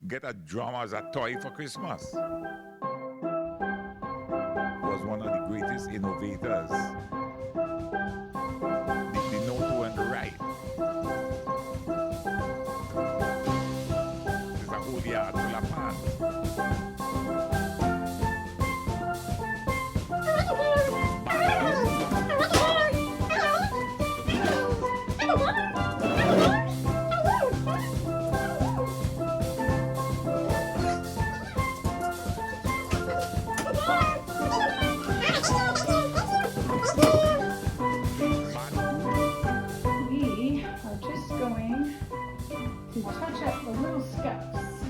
get a drum as a toy for Christmas. Was one of the greatest innovators. The note went right. There's a whole yard full of fans. Touch up the little scuffs.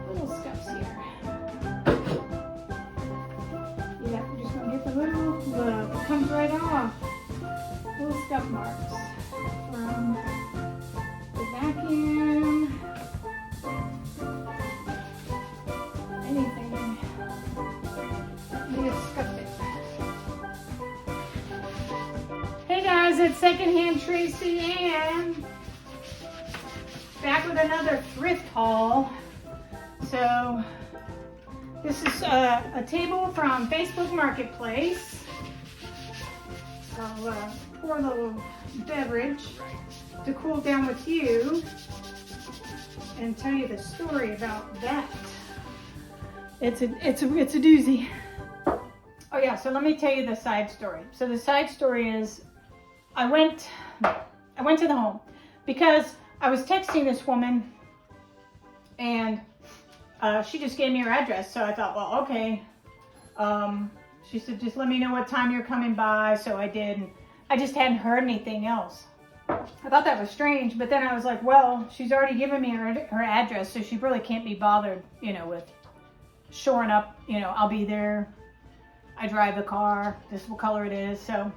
Little scuffs here. Yeah, we're just gonna get the little, it comes right off. Little scuff marks from the vacuum. Anything. We get scuffed it. Hey guys, it's Secondhand Tracy and back with another thrift haul. So this is a table from Facebook Marketplace. I'll pour a little beverage to cool down with you and tell you the story about that. It's a doozy. Oh yeah, so let me tell you the side story. So the side story is I went to the home because I was texting this woman and she just gave me her address. So I thought, well, okay. She said, just let me know what time you're coming by. So I did. And I just hadn't heard anything else. I thought that was strange. But then I was like, well, she's already given me her address. So she really can't be bothered, with shoring up, I'll be there. I drive the car. This is what color it is. So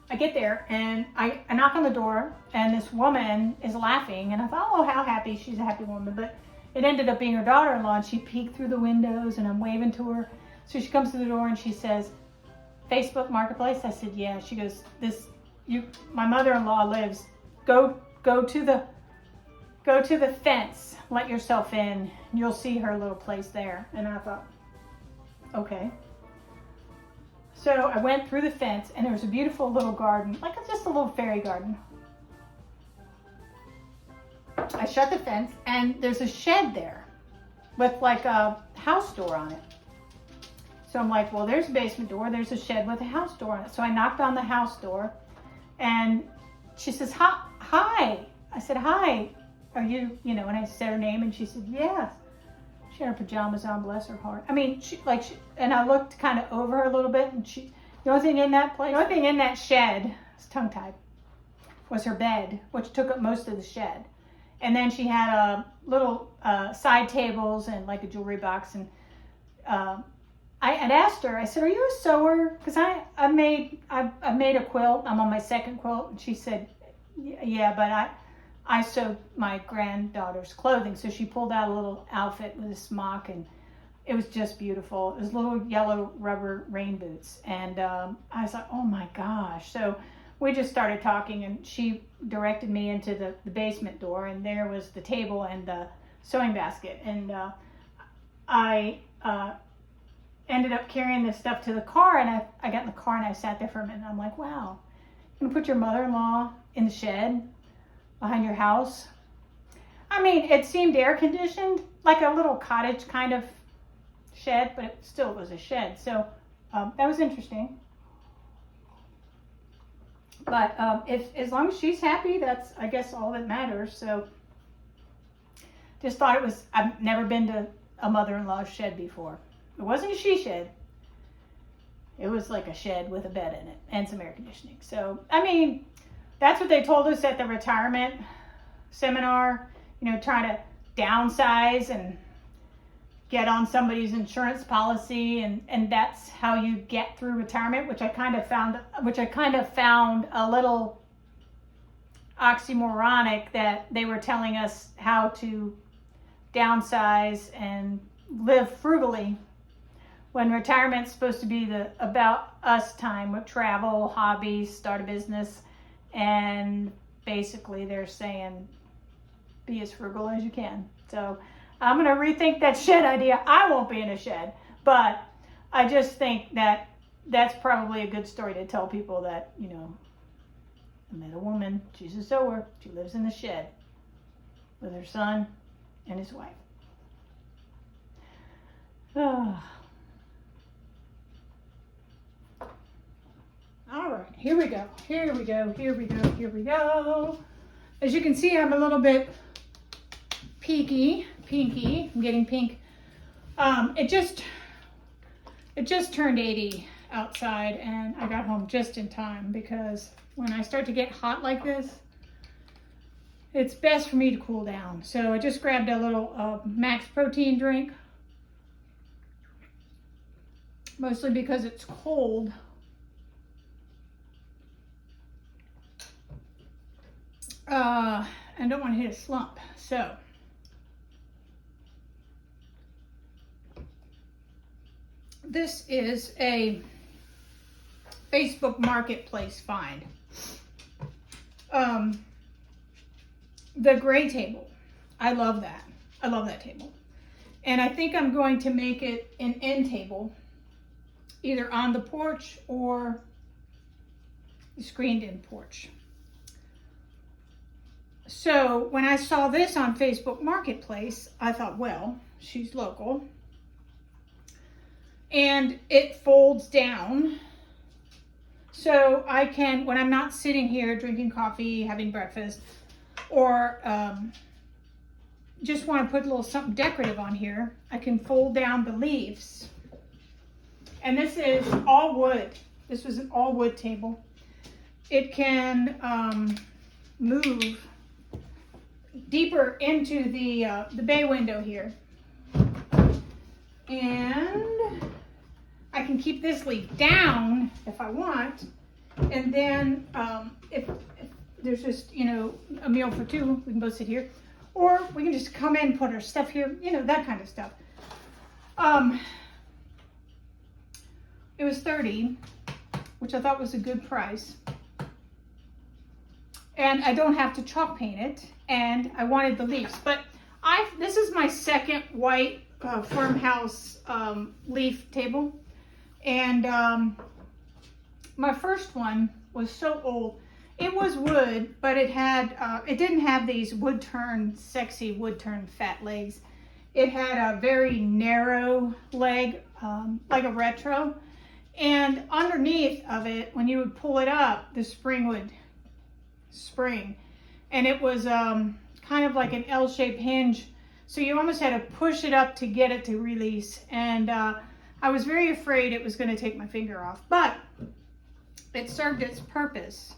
I get there and I knock on the door and this woman is laughing and I thought, oh, how happy. She's a happy woman. But it ended up being her daughter-in-law and she peeked through the windows and I'm waving to her. So she comes to the door and she says, Facebook Marketplace? I said, yeah. She goes, my mother-in-law lives. Go to the fence. Let yourself in. You'll see her little place there. And I thought, okay. So I went through the fence and there was a beautiful little garden, like just a little fairy garden. I shut the fence and there's a shed there with like a house door on it. So I'm like, well, there's a basement door. There's a shed with a house door on it. So I knocked on the house door and she says, hi. I said, hi. Are you, and I said her name and she said, yes. She had her pajamas on, bless her heart. I mean, and I looked kind of over her a little bit, and the only thing in that shed, it's tongue-tied, was her bed, which took up most of the shed. And then she had a little side tables and like a jewelry box. And I had asked her, I said, "Are you a sewer?" Because I made a quilt. I'm on my second quilt, and she said, "Yeah, but I sewed my granddaughter's clothing." So she pulled out a little outfit with a smock and it was just beautiful. It was little yellow rubber rain boots. And I was like, oh my gosh. So we just started talking and she directed me into the basement door and there was the table and the sewing basket. And I ended up carrying this stuff to the car and I got in the car and I sat there for a minute and I'm like, wow, you're gonna put your mother-in-law in the shed behind your house? I mean, it seemed air conditioned, like a little cottage kind of shed, but it still was a shed. So that was interesting. But as long as she's happy, that's, I guess, all that matters. So just thought I've never been to a mother-in-law's shed before. It wasn't a she shed. It was like a shed with a bed in it and some air conditioning. So, I mean, that's what they told us at the retirement seminar, trying to downsize and get on somebody's insurance policy. And that's how you get through retirement, which I kind of found a little oxymoronic, that they were telling us how to downsize and live frugally when retirement's supposed to be the about us time with travel, hobbies, start a business. And basically they're saying be as frugal as you can. So I'm going to rethink that shed idea. I won't be in a shed, but I just think that that's probably a good story to tell people that, you know, I met a woman, she's a sewer, she lives in the shed with her son and his wife. All right, here we go. As you can see, I'm a little bit pinky. I'm getting pink. It just turned 80 outside, and I got home just in time, because when I start to get hot like this, it's best for me to cool down. So I just grabbed a little max protein drink, mostly because it's cold. I don't want to hit a slump. So this is a Facebook Marketplace find. The gray table. I love that. I love that table. And I think I'm going to make it an end table, either on the porch or the screened in porch. So when I saw this on Facebook Marketplace, I thought, well, she's local. And it folds down. So I can, when I'm not sitting here drinking coffee, having breakfast, or just want to put a little something decorative on here, I can fold down the leaves. And this is all wood. This was an all wood table. It can move deeper into the bay window here. And I can keep this leaf down if I want. And then if there's just, you know, a meal for two, we can both sit here. Or we can just come in, put our stuff here, you know, that kind of stuff. It was $30, which I thought was a good price. And I don't have to chalk paint it. And I wanted the leaves. But this is my second white Farmhouse leaf table. And my first one was so old. It was wood, but it had it didn't have these sexy wood turn fat legs. It had a very narrow leg, like a retro. And underneath of it, when you would pull it up, the spring would spring. And it was kind of like an L-shaped hinge. So you almost had to push it up to get it to release. And I was very afraid it was going to take my finger off. But it served its purpose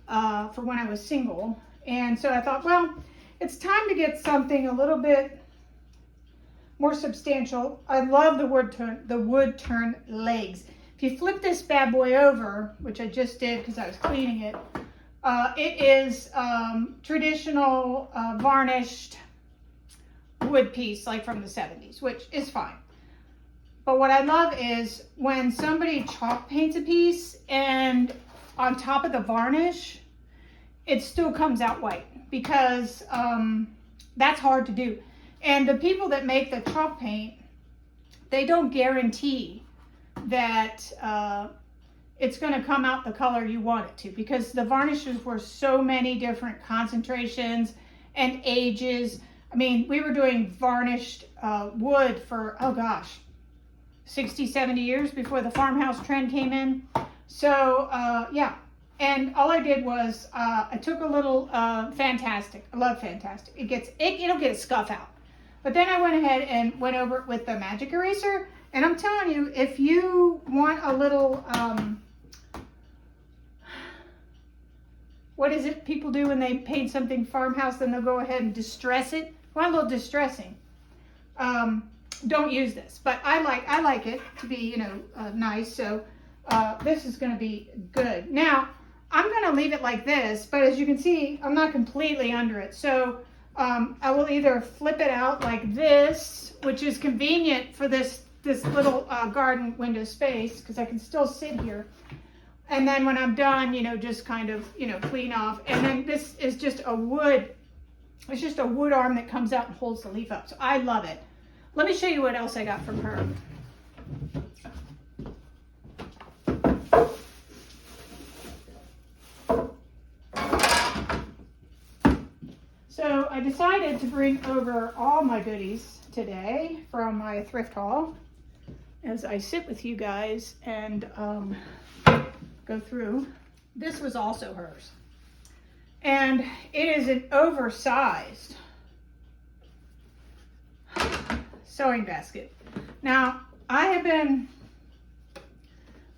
for when I was single. And so I thought, well, it's time to get something a little bit more substantial. I love the wood turn legs. If you flip this bad boy over, which I just did because I was cleaning it, it is traditional varnished wood piece, like from the 70s, which is fine. But what I love is when somebody chalk paints a piece and on top of the varnish, it still comes out white, because that's hard to do. And the people that make the chalk paint, they don't guarantee that it's going to come out the color you want it to, because the varnishes were so many different concentrations and ages. I mean, we were doing varnished wood for, oh gosh, 60, 70 years before the farmhouse trend came in. So yeah, and all I did was I took a little Fantastic. I love Fantastic. It'll get a scuff out. But then I went ahead and went over it with the magic eraser. And I'm telling you, if you want a little, what is it people do when they paint something farmhouse, then they'll go ahead and distress it? Want a little distressing. Don't use this, but I like it to be, you know, nice. So this is going to be good. Now I'm going to leave it like this, but as you can see, I'm not completely under it. So I will either flip it out like this, which is convenient for this little garden window space, because I can still sit here. And then when I'm done, you know, just kind of, you know, clean off. And then this is just a wood It's just a wood arm that comes out and holds the leaf up. So I love it. Let me show you what else I got from her. So I decided to bring over all my goodies today from my thrift haul as I sit with you guys and go through. This was also hers. And it is an oversized sewing basket. Now, I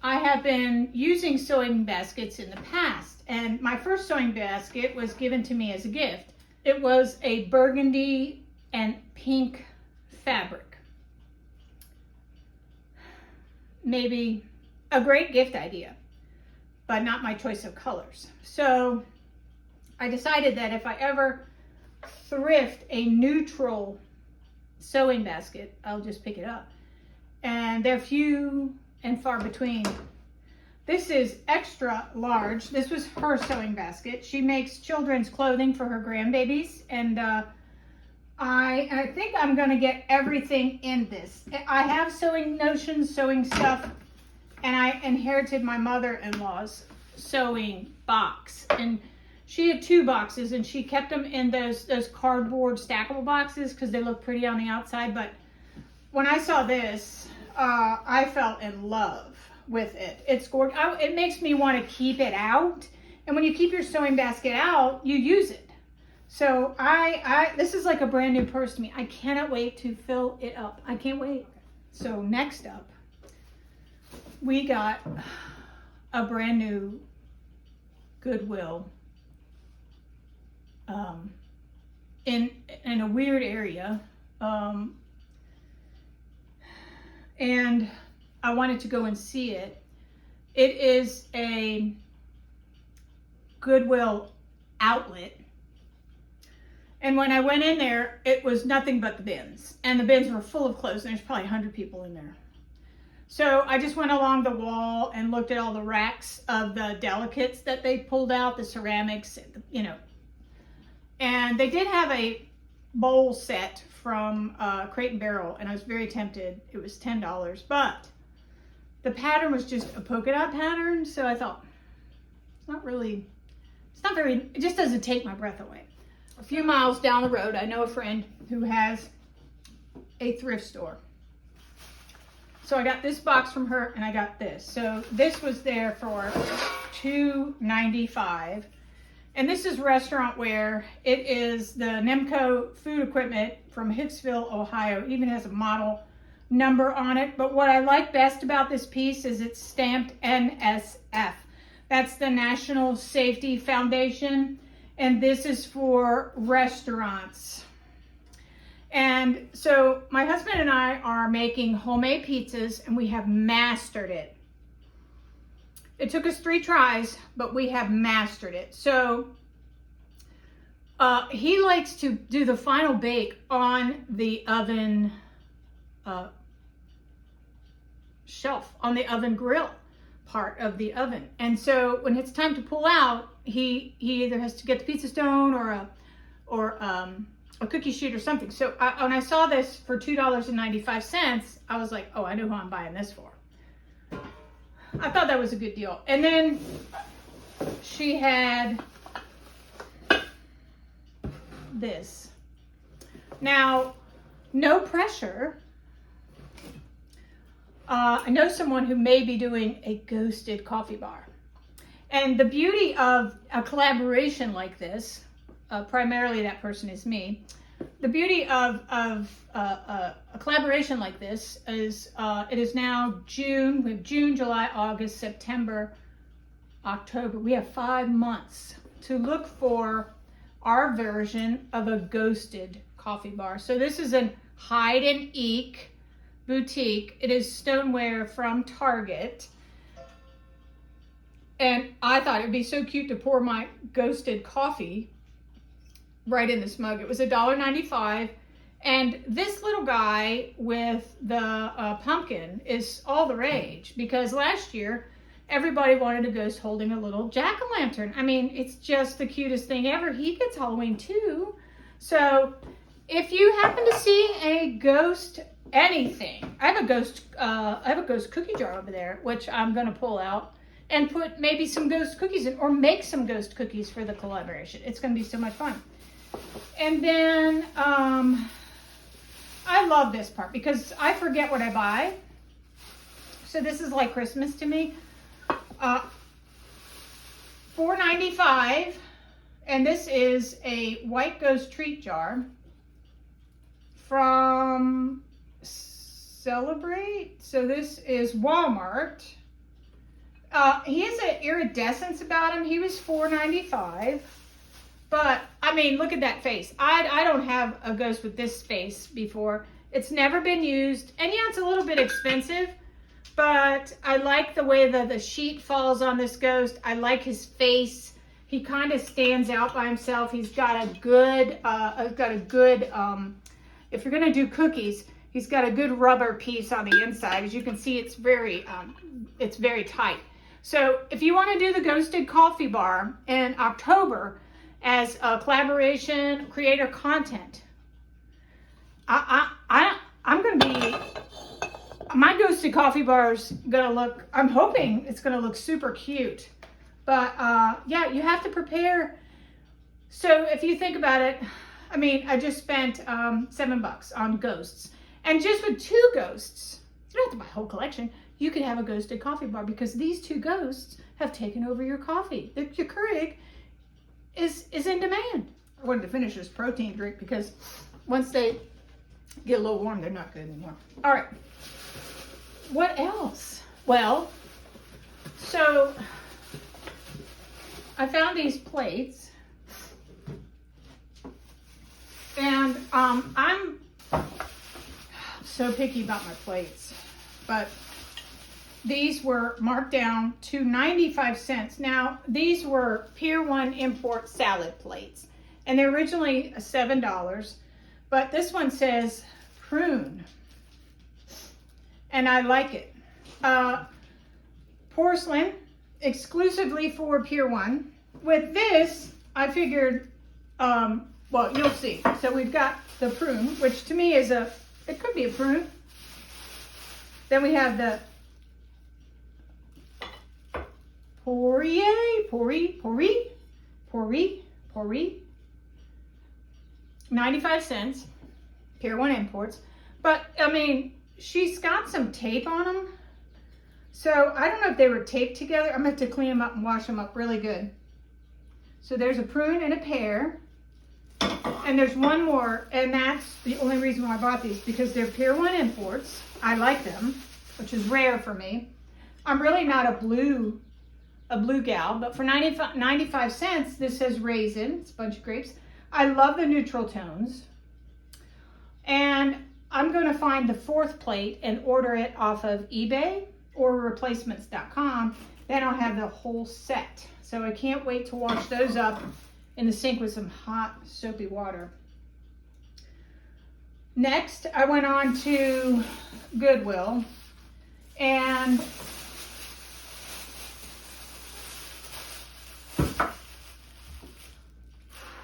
have been using sewing baskets in the past, and my first sewing basket was given to me as a gift. It was a burgundy and pink fabric. Maybe a great gift idea, but not my choice of colors. So I decided that if I ever thrift a neutral sewing basket, I'll just pick it up. And they're few and far between. This is extra large. This was her sewing basket. She makes children's clothing for her grandbabies, and I think I'm gonna get everything in this. I have sewing notions, sewing stuff, and I inherited my mother-in-law's sewing box, and she had 2 boxes, and she kept them in those cardboard stackable boxes because they look pretty on the outside. But when I saw this, I fell in love with it. It's gorgeous. It makes me want to keep it out. And when you keep your sewing basket out, you use it. So this is like a brand new purse to me. I cannot wait to fill it up. I can't wait. So next up, we got a brand new Goodwill in a weird area, and I wanted to go and see it. It is a Goodwill outlet, and when I went in there, it was nothing but the bins, and the bins were full of clothes, and there's probably 100 people in there. So I just went along the wall and looked at all the racks of the delicates that they pulled out, the ceramics, you know. And they did have a bowl set from Crate and Barrel, and I was very tempted. It was $10, but the pattern was just a polka dot pattern, so I thought, it just doesn't take my breath away. A few miles down the road, I know a friend who has a thrift store. So I got this box from her, and I got this. So this was there for $2.95. And this is restaurant wear. It is the Nemco food equipment from Hicksville, Ohio. It even has a model number on it. But what I like best about this piece is it's stamped NSF. That's the National Safety Foundation. And this is for restaurants. And so my husband and I are making homemade pizzas, and we have mastered it. It took us 3 tries, but we have mastered it. So he likes to do the final bake on the oven shelf, on the oven grill part of the oven. And so when it's time to pull out, he either has to get the pizza stone or a cookie sheet or something. So when I saw this for $2.95, I was like, oh, I know who I'm buying this for. I thought that was a good deal. And then she had this. Now, no pressure. I know someone who may be doing a ghosted coffee bar. And the beauty of a collaboration like this, primarily that person is me, the beauty of a collaboration like this is it is now June. We have June, July, August, September, October. We have 5 months to look for our version of a ghosted coffee bar. So this is an hide and eek boutique. It is stoneware from Target. And I thought it'd be so cute to pour my ghosted coffee right in this mug. It was $1.95. And this little guy with the pumpkin is all the rage, because last year everybody wanted a ghost holding a little jack-o'-lantern. I mean, it's just the cutest thing ever. He gets Halloween too. So if you happen to see a ghost anything, I have a ghost cookie jar over there, which I'm going to pull out and put maybe some ghost cookies in, or make some ghost cookies for the collaboration. It's going to be so much fun. And then I love this part because I forget what I buy. So this is like Christmas to me. $4.95, and this is a white ghost treat jar from Celebrate. So this is Walmart. He has an iridescence about him. He was $4.95. But, I mean, look at that face. I don't have a ghost with this face before. It's never been used. And yeah, it's a little bit expensive. But I like the way that the sheet falls on this ghost. I like his face. He kind of stands out by himself. He's got a good, if you're going to do cookies, he's got a good rubber piece on the inside. As you can see, it's very tight. So if you want to do the ghosted coffee bar in October as a collaboration creator content, I'm going to be, my ghosted coffee bar is going to look, I'm hoping it's going to look super cute. But yeah, you have to prepare. So if you think about it, I mean, I just spent $7 on ghosts. And just with 2 ghosts, you don't have to buy a whole collection. You could have a ghosted coffee bar because these 2 ghosts have taken over your coffee. The Keurig is in demand. I wanted to finish this protein drink because once they get a little warm, they're not good anymore. All right. What else? Well, so I found these plates. And I'm so picky about my plates, but these were marked down to 95 cents. Now, these were Pier 1 import salad plates, and they're originally $7, but this one says prune, and I like it. Porcelain, exclusively for Pier 1. With this, I figured, well, you'll see. So we've got the prune, which to me is it could be a prune. Then we have the Porry, 95 cents, Pier 1 imports. But, I mean, she's got some tape on them. So, I don't know if they were taped together. I'm going to have to clean them up and wash them up really good. So, there's a prune and a pear. And there's one more, and that's the only reason why I bought these, because they're Pier 1 imports. I like them, which is rare for me. I'm really not a blue gal, but for 95 cents, this says raisin. It's a bunch of grapes. I love the neutral tones. And I'm going to find the 4th plate and order it off of eBay or replacements.com. Then I'll have the whole set. So I can't wait to wash those up in the sink with some hot soapy water. Next, I went on to Goodwill, and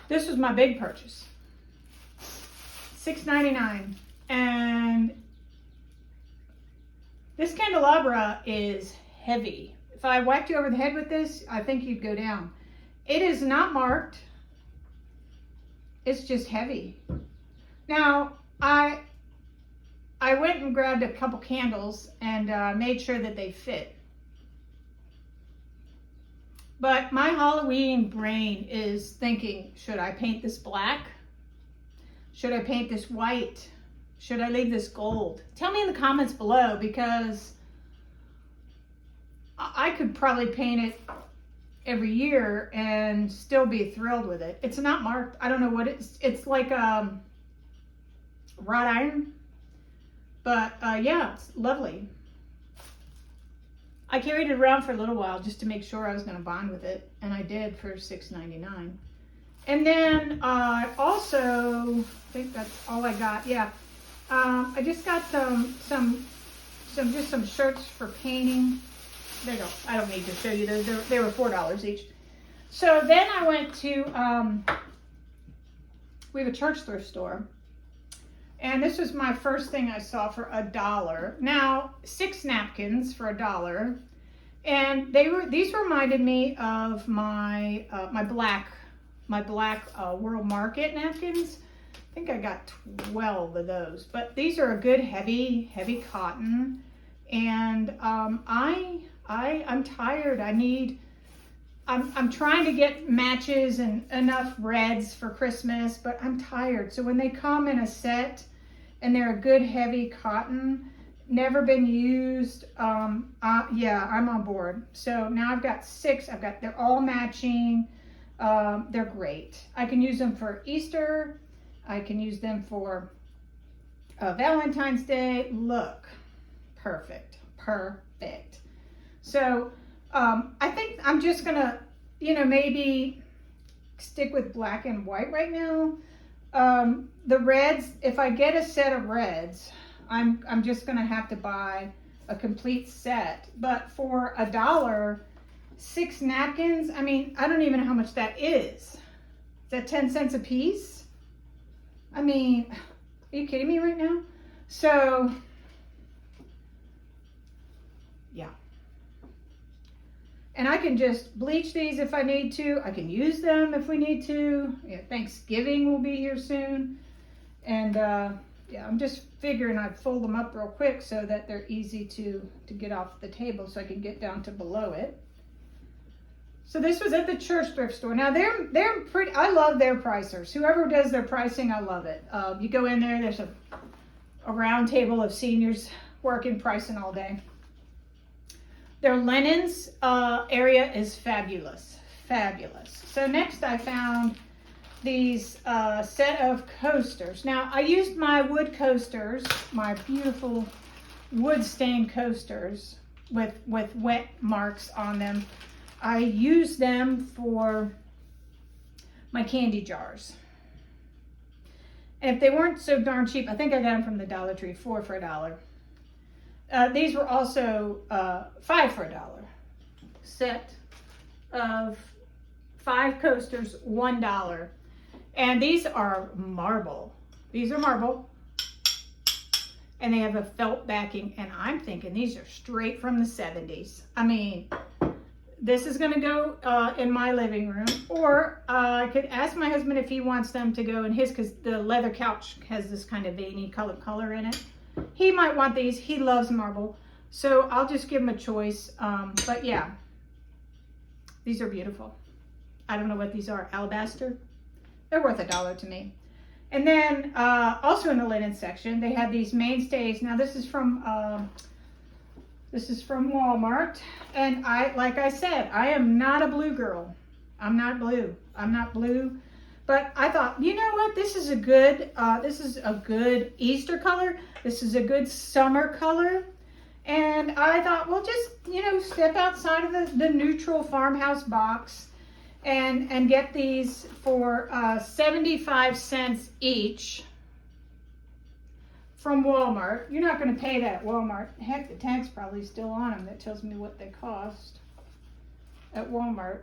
this was my big purchase. $6.99, and this candelabra is heavy. If I whacked you over the head with this, I think you'd go down. It is not marked. It's just heavy. Now, I went and grabbed a couple candles and made sure that they fit. But my Halloween brain is thinking, should I paint this black? Should I paint this white? Should I leave this gold? Tell me in the comments below, because I could probably paint it every year and still be thrilled with it. It's not marked. I don't know what it's like wrought iron, but yeah, it's lovely. I carried it around for a little while just to make sure I was going to bond with it, and I did for $6.99. And then also, I think that's all I got. Yeah, I just got some shirts for painting. I don't need to show you those. They were $4 each. So then I went to we have a church thrift store. And this was my first thing I saw for $1. Now, 6 napkins for $1. And these reminded me of my black World Market napkins. I think I got 12 of those. But these are a good heavy cotton. And I'm tired. I'm trying to get matches and enough reds for Christmas, but I'm tired. So when they come in a set and they're a good heavy cotton, never been used, yeah, I'm on board. So now I've got 6. They're all matching. They're great. I can use them for Easter. I can use them for Valentine's Day. Look, perfect. So I think I'm just gonna, maybe stick with black and white right now. The reds, if I get a set of reds, I'm just gonna have to buy a complete set. But for $1, 6 napkins, I mean, I don't even know how much that is. Is that 10 cents a piece? I mean, are you kidding me right now? So, yeah. And I can just bleach these if I need to. I can use them if we need to. Yeah, Thanksgiving will be here soon. And yeah, I'm just figuring I'd fold them up real quick so that they're easy to get off the table so I can get down to below it. So this was at the church thrift store. Now they're pretty, I love their pricers. Whoever does their pricing, I love it. You go in there, there's a round table of seniors working, pricing all day. Their linens area is fabulous. So next I found these set of coasters. Now I used my wood coasters, my beautiful wood stained coasters with wet marks on them. I used them for my candy jars. And if they weren't so darn cheap, I think I got them from the Dollar Tree, 4 for $1. These were also 5 for $1. Set of 5 coasters, $1. And these are marble. These are marble. And they have a felt backing. And I'm thinking these are straight from the 70s. I mean, this is going to go in my living room. Or I could ask my husband if he wants them to go in his, because the leather couch has this kind of veiny color in it. He might want these. He loves marble. So I'll just give him a choice. But yeah, these are beautiful. I don't know what these are. Alabaster? They're worth $1 to me. And then also in the linen section, they had these mainstays. Now this is from Walmart. And like I said, I am not a blue girl. I'm not blue. But I thought, you know what? This is a good Easter color. This is a good summer color. And I thought, well, just, step outside of the neutral farmhouse box and get these for 75 cents each from Walmart. You're not going to pay that at Walmart. Heck, the tag's probably still on them. That tells me what they cost at Walmart.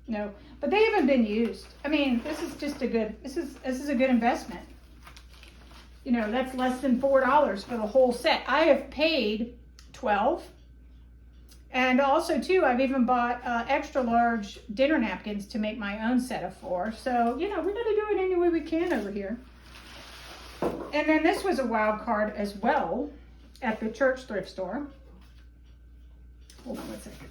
No, but they haven't been used. I mean, this is just this is a good investment. That's less than $4 for the whole set. I have paid $12. And also too, I've even bought extra large dinner napkins to make my own set of 4. So, we got to do it any way we can over here. And then this was a wild card as well at the church thrift store. Hold on one second.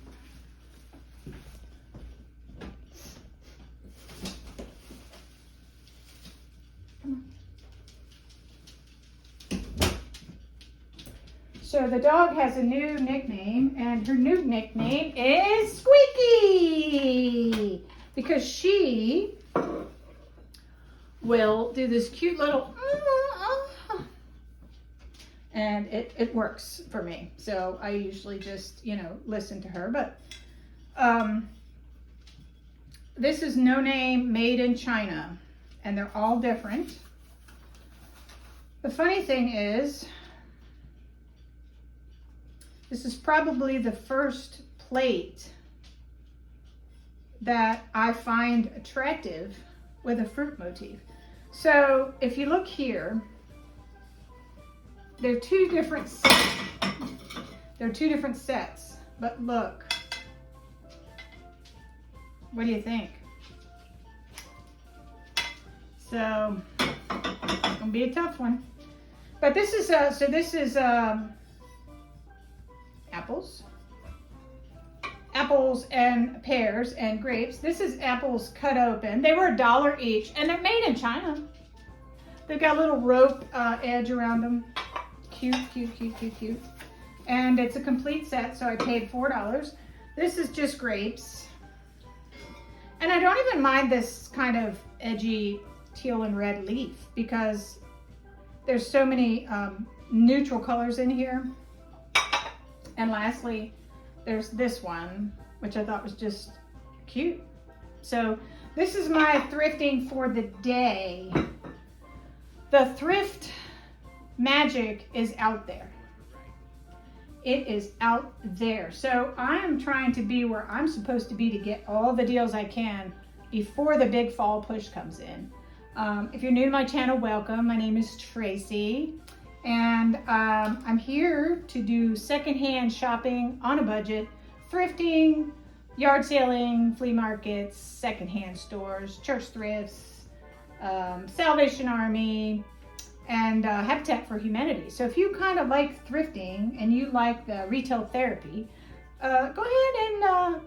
So the dog has a new nickname, and her new nickname is Squeaky, because she will do this cute little, and it works for me. So I usually just, listen to her. But this is No Name, made in China, and they're all different. The funny thing is, this is probably the first plate that I find attractive with a fruit motif. So if you look here, they're two different sets. They're two different sets, but look. What do you think? So, it's gonna be a tough one. But this is, apples. Apples and pears and grapes. This is apples cut open. They were $1 each, and they're made in China. They've got a little rope edge around them. Cute, cute, cute, cute, cute. And it's a complete set, so I paid $4. This is just grapes. And I don't even mind this kind of edgy teal and red leaf because there's so many neutral colors in here. And lastly, there's this one, which I thought was just cute. So this is my thrifting for the day. The thrift magic is out there. It is out there. So I am trying to be where I'm supposed to be to get all the deals I can before the big fall push comes in. If you're new to my channel, welcome. My name is Tracy, and I'm here to do secondhand shopping on a budget, thrifting, yard selling, flea markets, secondhand stores, church thrifts, Salvation Army, and Habitat for Humanity. So if you kind of like thrifting and you like the retail therapy, go ahead and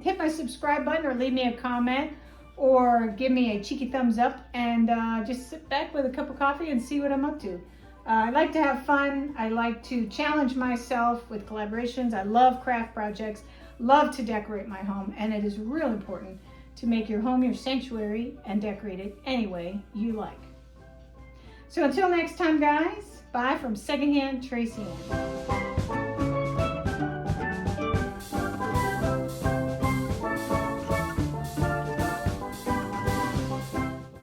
hit my subscribe button or leave me a comment or give me a cheeky thumbs up and just sit back with a cup of coffee and see what I'm up to. I like to have fun. I like to challenge myself with collaborations. I love craft projects, love to decorate my home, and it is real important to make your home your sanctuary and decorate it any way you like. So until next time, guys, bye from Secondhand Tracy Ann.